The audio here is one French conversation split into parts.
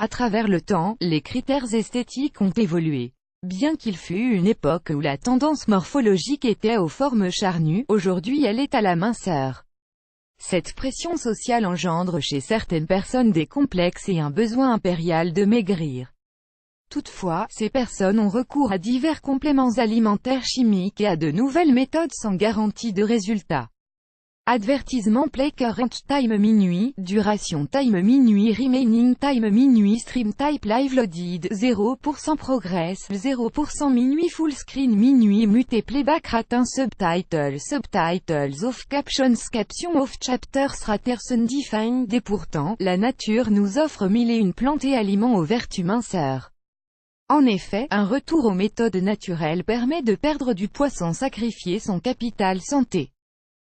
À travers le temps, les critères esthétiques ont évolué. Bien qu'il fût une époque où la tendance morphologique était aux formes charnues, aujourd'hui elle est à la minceur. Cette pression sociale engendre chez certaines personnes des complexes et un besoin impérial de maigrir. Toutefois, ces personnes ont recours à divers compléments alimentaires chimiques et à de nouvelles méthodes sans garantie de résultat. Advertisement play current time minuit, duration time minuit remaining time minuit stream type live loaded 0% progress 0% minuit full screen minuit muté playback ratin subtitles off captions caption off chapters raters undefined et pourtant, la nature nous offre mille et une plantes et aliments aux vertus minceurs. En effet, un retour aux méthodes naturelles permet de perdre du poids sans sacrifier son capital santé.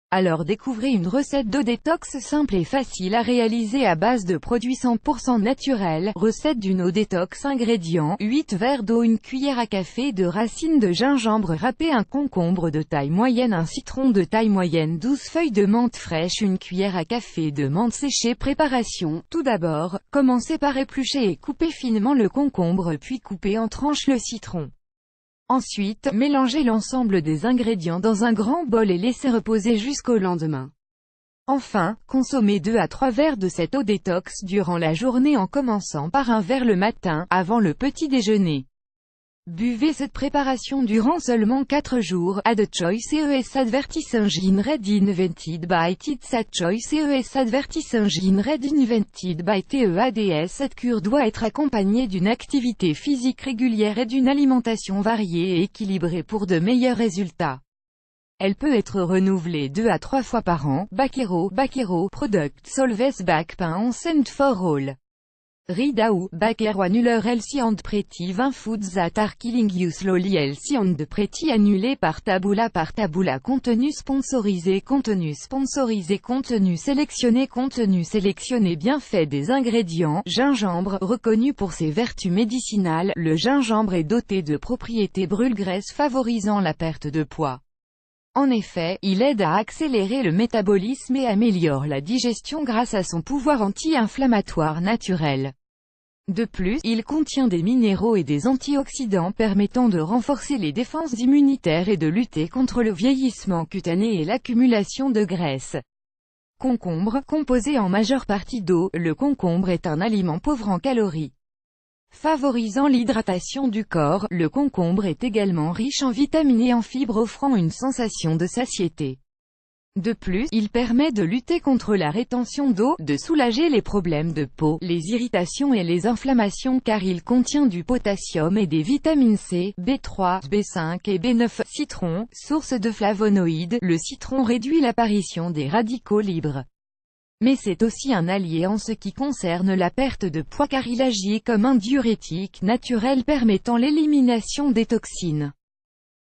Alors découvrez une recette d'eau détox simple et facile à réaliser à base de produits 100% naturels. Recette d'une eau détox. Ingrédients: 8 verres d'eau, une cuillère à café de racines de gingembre râpé, un concombre de taille moyenne, un citron de taille moyenne, 12 feuilles de menthe fraîche, une cuillère à café de menthe séchée. Préparation: tout d'abord, commencez par éplucher et couper finement le concombre puis couper en tranches le citron. Ensuite, mélangez l'ensemble des ingrédients dans un grand bol et laissez reposer jusqu'au lendemain. Enfin, consommez 2 à 3 verres de cette eau détox durant la journée en commençant par un verre le matin, avant le petit déjeuner. Buvez cette préparation durant seulement 4 jours. Add choice ES advertising red invented by TEADS. Add choice ES advertising red invented by TEADS. Cette cure doit être accompagnée d'une activité physique régulière et d'une alimentation variée et équilibrée pour de meilleurs résultats. Elle peut être renouvelée 2 à 3 fois par an. Bakero Product Solves Back Pain on Send for All. Ridao, Bakero Annuler Healthy and Pretty 20 foods that are killing you slowly healthy and pretty annulé par Taboola contenu sponsorisé contenu sélectionné bienfaits des ingrédients. Gingembre, reconnu pour ses vertus médicinales, le gingembre est doté de propriétés brûle-graisse favorisant la perte de poids. En effet, il aide à accélérer le métabolisme et améliore la digestion grâce à son pouvoir anti-inflammatoire naturel. De plus, il contient des minéraux et des antioxydants permettant de renforcer les défenses immunitaires et de lutter contre le vieillissement cutané et l'accumulation de graisse. Concombre, composé en majeure partie d'eau, le concombre est un aliment pauvre en calories. Favorisant l'hydratation du corps, le concombre est également riche en vitamines et en fibres offrant une sensation de satiété. De plus, il permet de lutter contre la rétention d'eau, de soulager les problèmes de peau, les irritations et les inflammations car il contient du potassium et des vitamines C, B3, B5 et B9. Citron, source de flavonoïdes, le citron réduit l'apparition des radicaux libres. Mais c'est aussi un allié en ce qui concerne la perte de poids car il agit comme un diurétique naturel permettant l'élimination des toxines.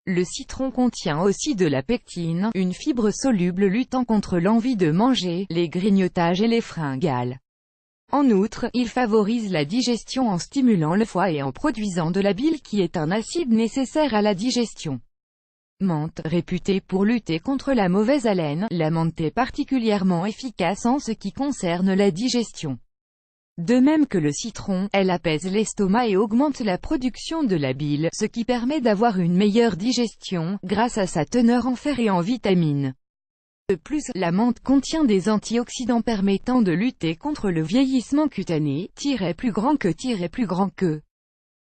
Le citron contient aussi de la pectine, une fibre soluble luttant contre l'envie de manger, les grignotages et les fringales. En outre, il favorise la digestion en stimulant le foie et en produisant de la bile qui est un acide nécessaire à la digestion. Menthe, réputée pour lutter contre la mauvaise haleine, la menthe est particulièrement efficace en ce qui concerne la digestion. De même que le citron, elle apaise l'estomac et augmente la production de la bile, ce qui permet d'avoir une meilleure digestion, grâce à sa teneur en fer et en vitamines. De plus, la menthe contient des antioxydants permettant de lutter contre le vieillissement cutané, plus grand que.